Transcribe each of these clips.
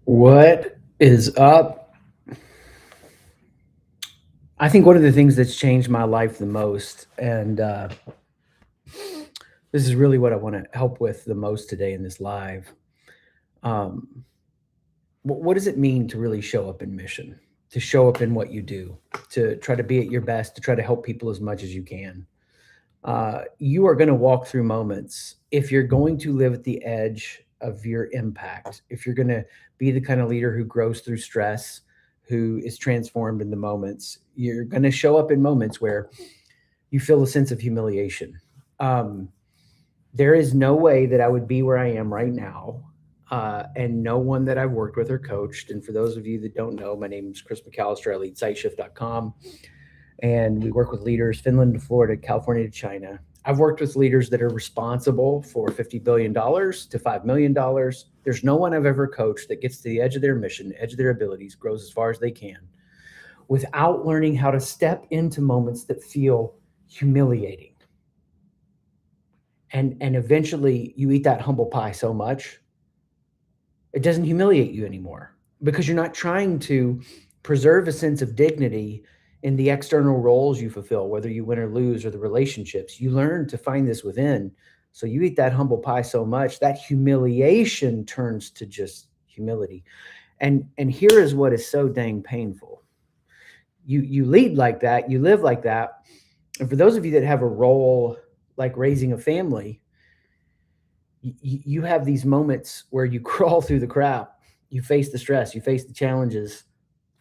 What is up? I think one of the things that's changed my life the most, and this is really what I want to help with the most today in this live. Um, what does it mean to really show up in mission, to show up in what you do, to try to be at your best, to try to help people as much as you can? You are going to walk through moments if you're going to live at the edge of your impact, if you're going to be the kind of leader who grows through stress, who is transformed in the moments, you're going to show up in moments where you feel a sense of humiliation. Um, there is no way that I would be where I am right now. And no one that I've worked with or coached. And for those of you that don't know, my name is Chris McAlister. I lead SightShift.com, and we work with leaders Finland to Florida, California to China. I've worked with leaders that are responsible for $50 billion to $5 million. There's no one I've ever coached that gets to the edge of their mission, edge of their abilities, grows as far as they can, without learning how to step into moments that feel humiliating. And eventually you eat that humble pie so much, it doesn't humiliate you anymore because you're not trying to preserve a sense of dignity in the external roles you fulfill, whether you win or lose, or the relationships. You learn to find this within. So you eat that humble pie so much that humiliation turns to just humility. And here is what is so dang painful. You lead like that, you live like that. And for those of you that have a role like raising a family, you have these moments where you crawl through the crap, you face the stress, you face the challenges,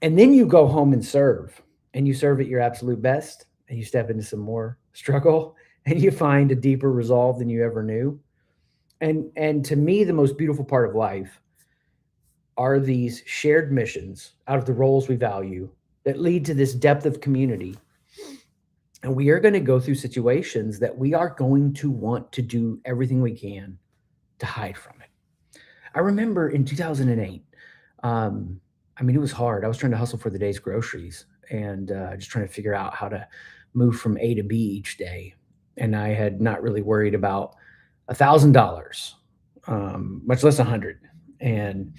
and then you go home and serve, and you serve at your absolute best, and you step into some more struggle, and you find a deeper resolve than you ever knew. And to me, the most beautiful part of life are these shared missions out of the roles we value that lead to this depth of community. And we are going to go through situations that we are going to want to do everything we can to hide from it. I remember in 2008, I mean, it was hard. I was trying to hustle for the day's groceries and just trying to figure out how to move from A to B each day. And I had not really worried about $1,000, much less 100. And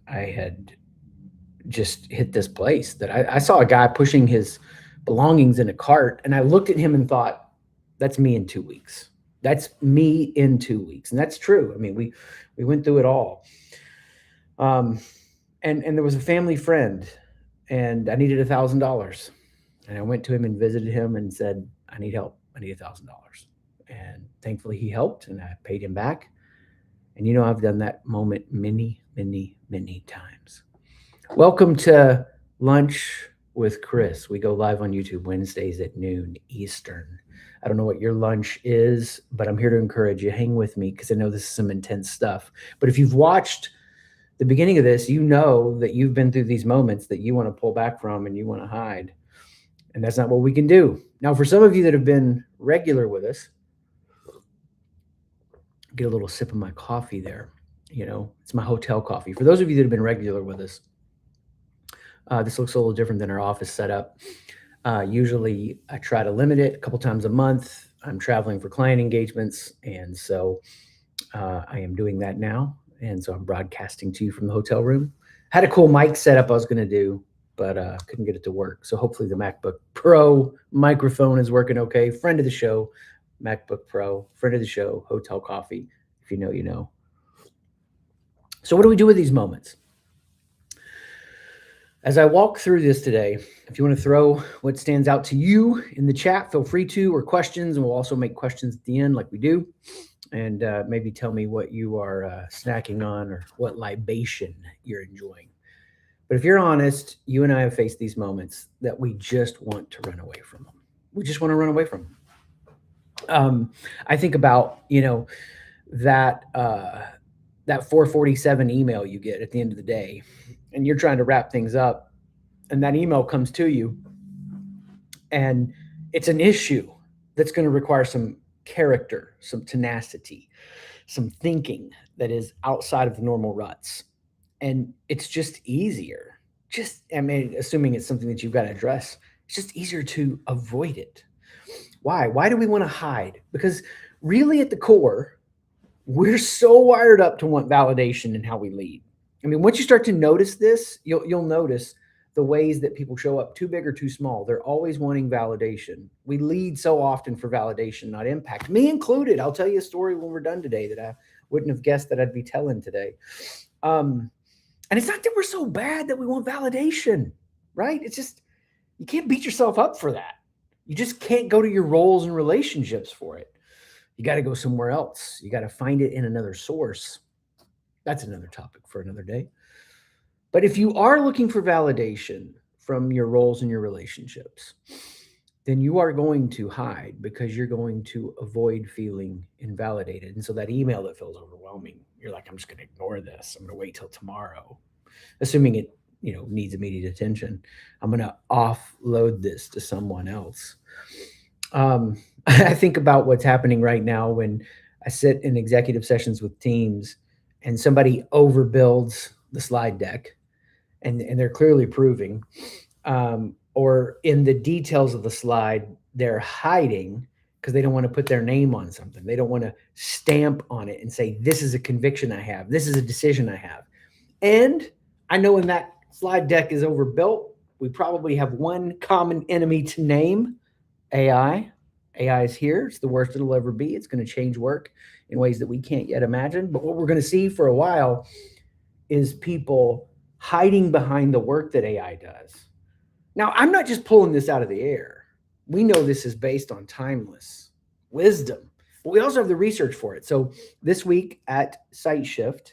I had just hit this place that I saw a guy pushing his belongings in a cart, and I looked at him and thought, "That's me in 2 weeks. That's me in 2 weeks," and that's true. I mean, we went through it all. Um, and there was a family friend, and I needed $1,000, and I went to him and visited him and said, "I need help. I need $1,000," and thankfully he helped, and I paid him back. And I've done that moment many, many, many times. Welcome to Lunch with Chris. We go live on YouTube Wednesdays at noon Eastern. I don't know what your lunch is, but I'm here to encourage you. Hang with me because I know this is some intense stuff. But if you've watched the beginning of this, you know that you've been through these moments that you want to pull back from and you want to hide. And that's not what we can do. Now, for some of you that have been regular with us, get a little sip of my coffee there. It's my hotel coffee. For those of you that have been regular with us, this looks a little different than our office setup. Usually I try to limit it a couple times a month. I'm traveling for client engagements, and so I am doing that now. And so I'm broadcasting to you from the hotel room. Had a cool mic setup I was going to do, but couldn't get it to work. So hopefully the MacBook Pro microphone is working okay. Friend of the show, MacBook Pro, friend of the show, hotel coffee. If you know, you know. So what do we do with these moments? As I walk through this today, if you want to throw what stands out to you in the chat, feel free to, or questions, and we'll also make questions at the end like we do. And maybe tell me what you are snacking on or what libation you're enjoying. But if you're honest, you and I have faced these moments that we just want to run away from them. We just want to run away from them. I think about, that 447 email you get at the end of the day, and you're trying to wrap things up, and that email comes to you, and it's an issue that's going to require some character, some tenacity, some thinking that is outside of the normal ruts. And it's just easier. Assuming it's something that you've got to address, it's just easier to avoid it. Why? Why do we want to hide? Because really at the core, we're so wired up to want validation in how we lead. I mean, once you start to notice this, you'll notice the ways that people show up too big or too small. They're always wanting validation. We lead so often for validation, not impact. Me included. I'll tell you a story when we're done today that I wouldn't have guessed that I'd be telling today. And it's not that we're so bad that we want validation, right? It's just you can't beat yourself up for that. You just can't go to your roles and relationships for it. You got to go somewhere else. You got to find it in another source. That's another topic for another day. But if you are looking for validation from your roles and your relationships, then you are going to hide because you're going to avoid feeling invalidated. And so that email that feels overwhelming, you're like, I'm just going to ignore this. I'm going to wait till tomorrow, assuming it, needs immediate attention. I'm going to offload this to someone else. I think about what's happening right now when I sit in executive sessions with teams and somebody overbuilds the slide deck and they're clearly proving, or in the details of the slide, they're hiding because they don't want to put their name on something. They don't want to stamp on it and say, this is a conviction I have. This is a decision I have. And I know when that slide deck is overbuilt, we probably have one common enemy to name: AI. AI is here. It's the worst it'll ever be. It's going to change work in ways that we can't yet imagine. But what we're going to see for a while is people hiding behind the work that AI does. Now, I'm not just pulling this out of the air. We know this is based on timeless wisdom, but we also have the research for it. So this week at SightShift,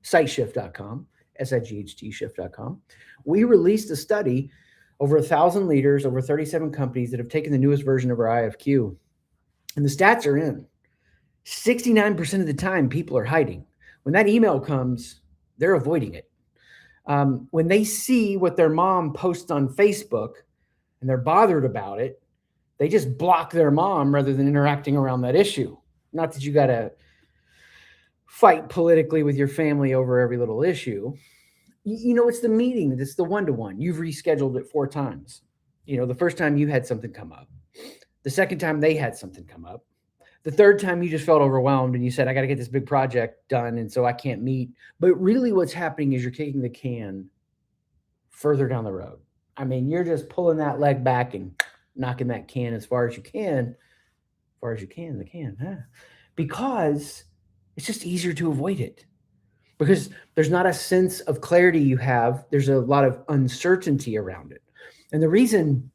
SightShift.com, SIGHT shift.com, we released a study over 1,000 leaders, over 37 companies that have taken the newest version of our IFQ. And the stats are in. 69% of the time, people are hiding. When that email comes, they're avoiding it. When they see what their mom posts on Facebook and they're bothered about it, they just block their mom rather than interacting around that issue. Not that you got to fight politically with your family over every little issue. It's the meeting. It's the one-to-one. You've rescheduled it 4 times. The first time you had something come up. The second time they had something come up. The third time you just felt overwhelmed and you said, I got to get this big project done, and so I can't meet. But really what's happening is you're kicking the can further down the road. I mean, you're just pulling that leg back and knocking that can as far as you can. Because it's just easier to avoid it. Because there's not a sense of clarity you have. There's a lot of uncertainty around it. And the reason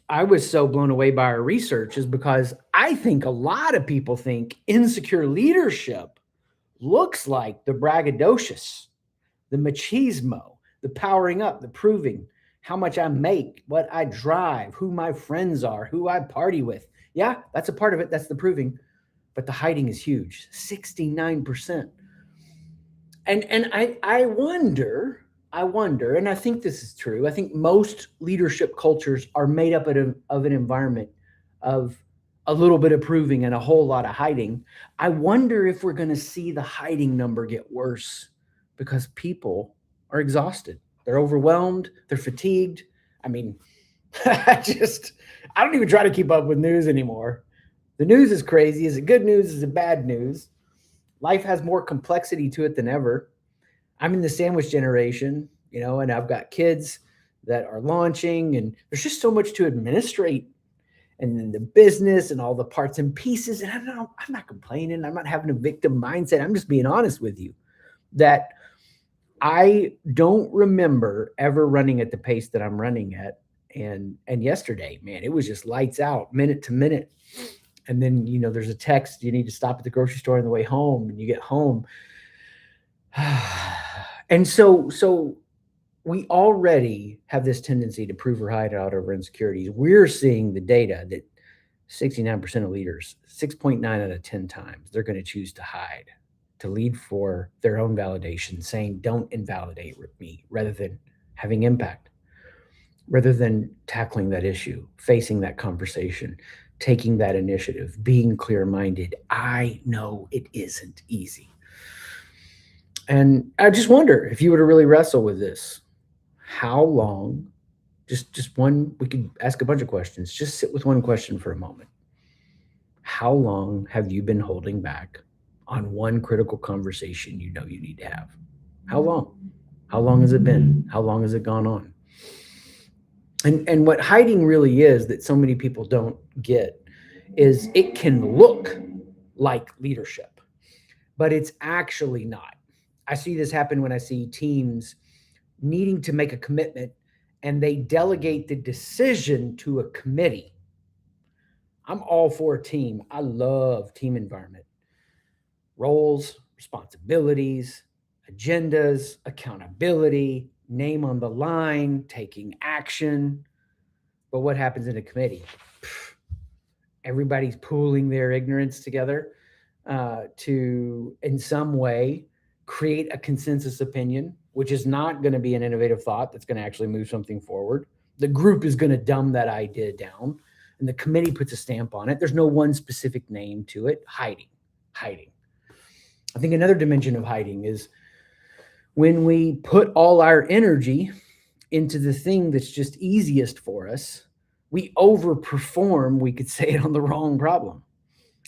I was so blown away by our research is because I think a lot of people think insecure leadership looks like the braggadocious, the machismo, the powering up, the proving how much I make, what I drive, who my friends are, who I party with. Yeah, that's a part of it. That's the proving. But the hiding is huge, 69%. And I wonder, and I think this is true. I think most leadership cultures are made up of an environment of a little bit of proving and a whole lot of hiding. I wonder if we're going to see the hiding number get worse because people are exhausted. They're overwhelmed. They're fatigued. I mean, I don't even try to keep up with news anymore. The news is crazy. Is it good news? Is it bad news? Life has more complexity to it than ever. I'm in the sandwich generation, and I've got kids that are launching, and there's just so much to administrate, and then the business and all the parts and pieces. And I'm not complaining. I'm not having a victim mindset. I'm just being honest with you that I don't remember ever running at the pace that I'm running at. And yesterday, man, it was just lights out, minute to minute. And then, there's a text, you need to stop at the grocery store on the way home, and you get home. And so we already have this tendency to prove or hide out over insecurities. We're seeing the data that 69% of leaders, 6.9 out of 10 times, they're going to choose to hide, to lead for their own validation, saying, don't invalidate me, rather than having impact, rather than tackling that issue, facing that conversation, taking that initiative, being clear-minded. I know it isn't easy. And I just wonder if you were to really wrestle with this, how long, just one, we could ask a bunch of questions, just sit with one question for a moment. How long have you been holding back on one critical conversation you know you need to have? How long? How long has it been? How long has it gone on? And what hiding really is that so many people don't get is it can look like leadership, but it's actually not. I see this happen when I see teams needing to make a commitment and they delegate the decision to a committee. I'm all for a team. I love team environment. Roles, responsibilities, agendas, accountability, name on the line, taking action. But what happens in a committee? Everybody's pooling their ignorance together to, in some way, create a consensus opinion, which is not going to be an innovative thought that's going to actually move something forward. The group is going to dumb that idea down, and the committee puts a stamp on it. There's no one specific name to it. Hiding. I think another dimension of hiding is when we put all our energy into the thing that's just easiest for us, we overperform, we could say it, on the wrong problem.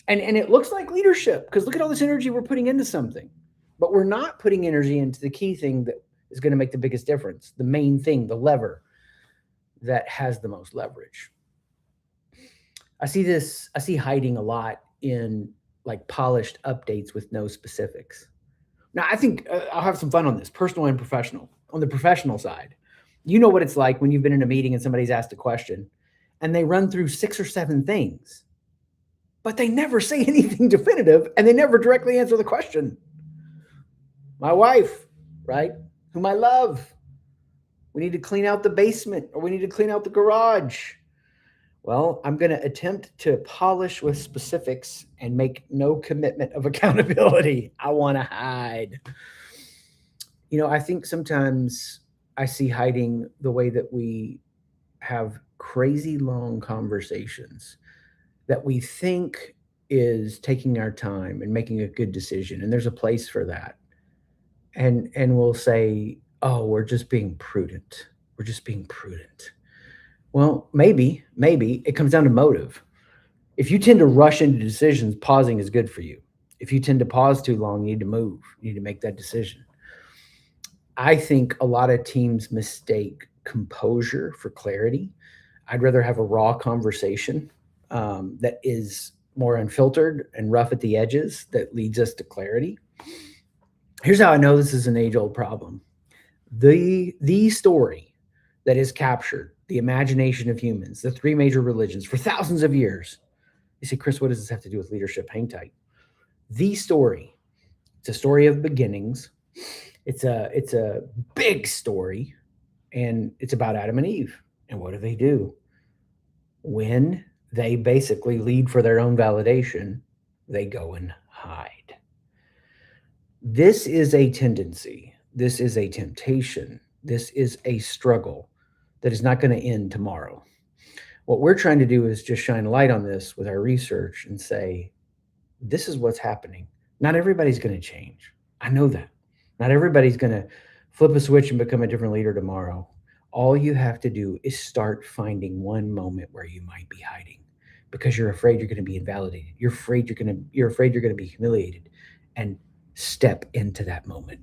And it looks like leadership because look at all this energy we're putting into something, but we're not putting energy into the key thing that is going to make the biggest difference, the main thing, the lever that has the most leverage. I see hiding a lot in like polished updates with no specifics. Now, I think I'll have some fun on this, personal and professional. On the professional side, you know what it's like when you've been in a meeting and somebody's asked a question and they run through 6 or 7 things, but they never say anything definitive and they never directly answer the question. My wife, right? Whom I love. We need to clean out the basement or we need to clean out the garage. Well, I'm going to attempt to polish with specifics and make no commitment of accountability. I want to hide. I think sometimes I see hiding the way that we have crazy long conversations that we think is taking our time and making a good decision. And there's a place for that. And we'll say, oh, we're just being prudent. We're just being prudent. Well, maybe it comes down to motive. If you tend to rush into decisions, pausing is good for you. If you tend to pause too long, you need to move. You need to make that decision. I think a lot of teams mistake composure for clarity. I'd rather have a raw conversation that is more unfiltered and rough at the edges that leads us to clarity. Here's how I know this is an age-old problem. The story that has captured the imagination of humans, the 3 major religions for thousands of years. You say, Chris, what does this have to do with leadership? Hang tight. The story, it's a story of beginnings. It's a big story, and it's about Adam and Eve. And what do? When they basically lead for their own validation, they go and hide. This is a tendency. This is a temptation. This is a struggle that is not going to end tomorrow. What we're trying to do is just shine a light on this with our research and say, this is what's happening. Not everybody's going to change. I know that. Not everybody's going to flip a switch and become a different leader tomorrow. All you have to do is start finding one moment where you might be hiding because you're afraid you're going to be invalidated. You're afraid you're going to be humiliated, and step into that moment.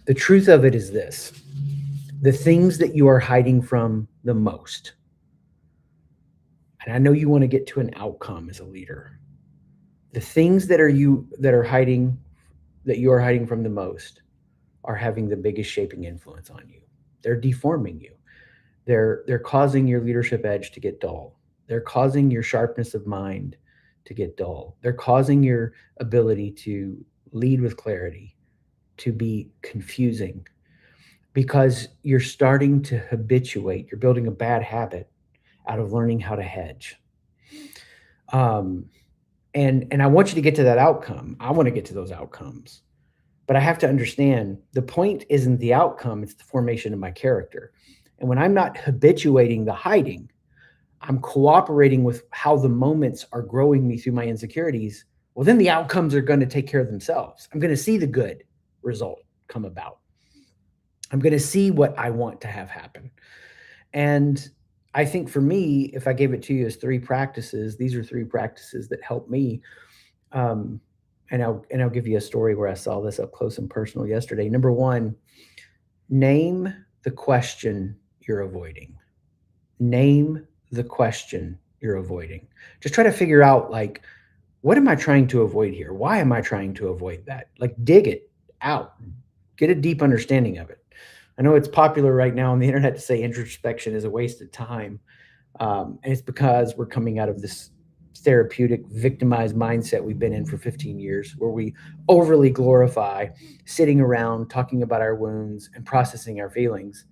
The truth of it is this: the things that you are hiding from the most, and I know you want to get to an outcome as a leader. The things that you are hiding from the most are having the biggest shaping influence on you. They're deforming you. They're causing your leadership edge to get dull. They're causing your sharpness of mind to get dull. They're causing your ability to lead with clarity to be confusing because you're starting to habituate. You're building a bad habit out of learning how to hedge. And I want you to get to that outcome. I want to get to those outcomes. But I have to understand the point isn't the outcome, it's the formation of my character. And when I'm not habituating the hiding, I'm cooperating with how the moments are growing me through my insecurities. Well, then the outcomes are going to take care of themselves. I'm going to see the good result come about. I'm going to see what I want to have happen. And I think for me, if I gave it to you as 3 practices, these are 3 practices that help me and I'll give you a story where I saw this up close and personal yesterday. Number one, name the question you're avoiding. Name the question you're avoiding. Just try to figure out, like, what am I trying to avoid here? Why am I trying to avoid that? Like, dig it out, get a deep understanding of it. I know it's popular right now on the internet to say introspection is a waste of time. And it's because we're coming out of this therapeutic, victimized mindset we've been in for 15 years, where we overly glorify sitting around talking about our wounds and processing our feelings.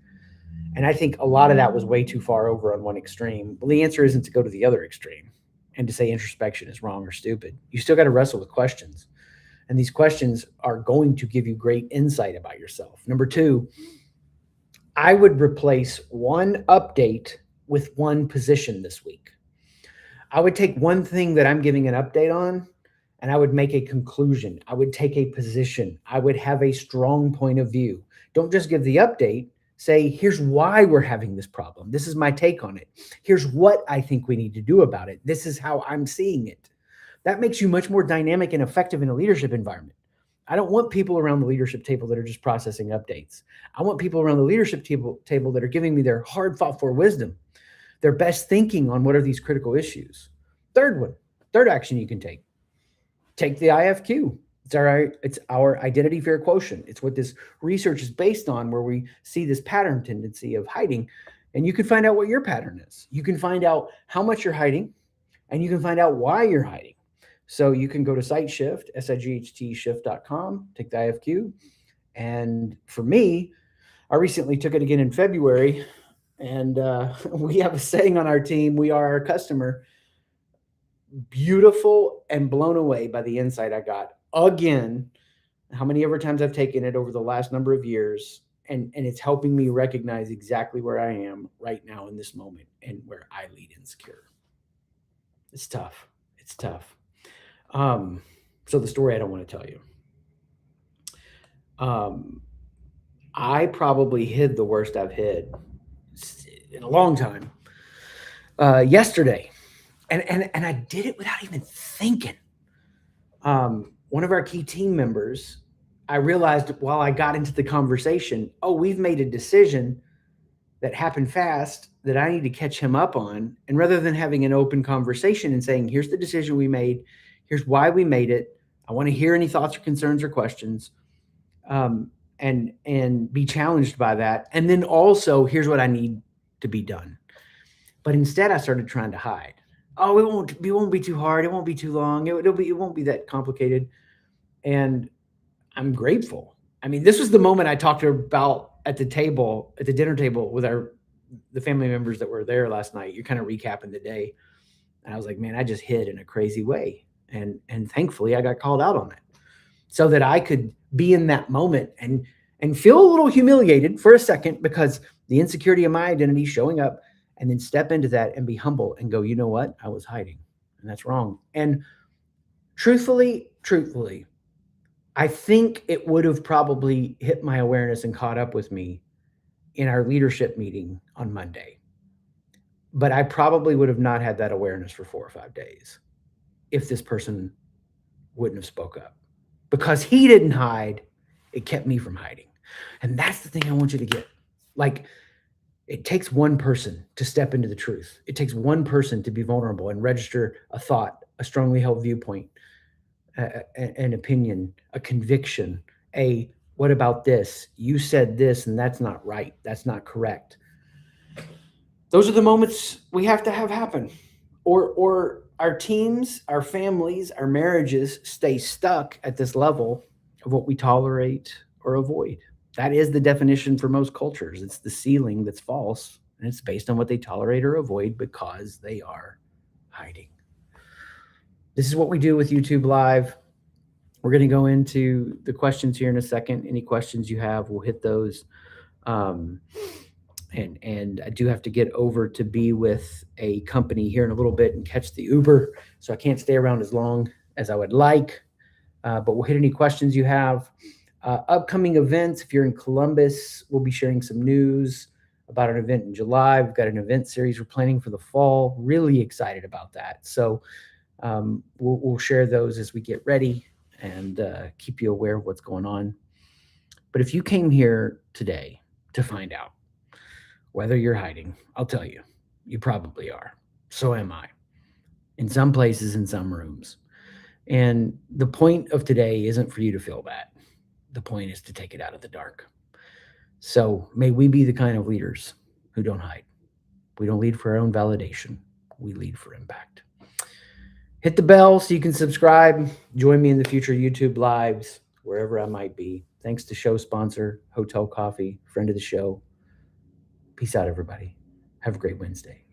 And I think a lot of that was way too far over on one extreme. Well, the answer isn't to go to the other extreme and to say introspection is wrong or stupid. You still got to wrestle with questions. And these questions are going to give you great insight about yourself. Number two, I would replace one update with one position this week. I would take one thing that I'm giving an update on and I would make a conclusion. I would take a position. I would have a strong point of view. Don't just give the update. Say, here's why we're having this problem. This is my take on it. Here's what I think we need to do about it. This is how I'm seeing it. That makes you much more dynamic and effective in a leadership environment. I don't want people around the leadership table that are just processing updates. I want people around the leadership table that are giving me their hard fought for wisdom, their best thinking on what are these critical issues. Third action you can take the IFQ. It's our identity fear quotient. It's what this research is based on, where we see this pattern tendency of hiding. And you can find out what your pattern is. You can find out how much you're hiding, and you can find out why you're hiding. So you can go to SightShift, SIGHT-shift.com, take the IFQ. And for me, I recently took it again in February. And we have a saying on our team: we are our customer. Beautiful and blown away by the insight I got again, how many ever times I've taken it over the last number of years. And it's helping me recognize exactly where I am right now in this moment and where I lead insecure. It's tough. It's tough. So the story I don't want to tell you. I probably hid the worst I've hid in a long time. Yesterday, and I did it without even thinking. One of our key team members, I realized while I got into the conversation, we've made a decision that happened fast that I need to catch him up on. And rather than having an open conversation and saying, here's the decision we made, here's why we made it, I want to hear any thoughts or concerns or questions, and be challenged by that. And then also, here's what I need to be done. But instead, I started trying to hide. It won't be too hard. It won't be too long. It won't be that complicated. And I'm grateful. I mean, this was the moment I talked about at the dinner table with the family members that were there last night. You're kind of recapping the day. And I was like, man, I just hid in a crazy way. And thankfully I got called out on it so that I could be in that moment and feel a little humiliated for a second, because the insecurity of my identity showing up, and then step into that and be humble and go, you know what? I was hiding, and that's wrong. And truthfully, I think it would have probably hit my awareness and caught up with me in our leadership meeting on Monday. But I probably would have not had that awareness for 4 or 5 days if this person wouldn't have spoke up. Because he didn't hide, it kept me from hiding. And that's the thing I want you to get. Like, it takes one person to step into the truth. It takes one person to be vulnerable and register a thought, a strongly held viewpoint, an opinion, a conviction, what about this? You said this, and that's not right. That's not correct. Those are the moments we have to have happen. Or our teams, our families, our marriages stay stuck at this level of what we tolerate or avoid. That is the definition for most cultures. It's the ceiling that's false, and it's based on what they tolerate or avoid because they are hiding. This is what we do with YouTube Live. We're going to go into the questions here in a second. Any questions you have, we'll hit those. And I do have to get over to be with a company here in a little bit and catch the Uber, so I can't stay around as long as I would like. But we'll hit any questions you have. Upcoming events, if you're in Columbus, we'll be sharing some news about an event in July. We've got an event series we're planning for the fall. Really excited about that. So we'll share those as we get ready. and keep you aware of what's going on. But if you came here today to find out whether you're hiding, I'll tell you, you probably are. So am I. In some places, in some rooms. And the point of today isn't for you to feel bad. The point is to take it out of the dark. So may we be the kind of leaders who don't hide. We don't lead for our own validation. We lead for impact. Hit the bell so you can subscribe. Join me in the future YouTube lives, wherever I might be. Thanks to show sponsor, Hotel Coffee, friend of the show. Peace out, everybody. Have a great Wednesday.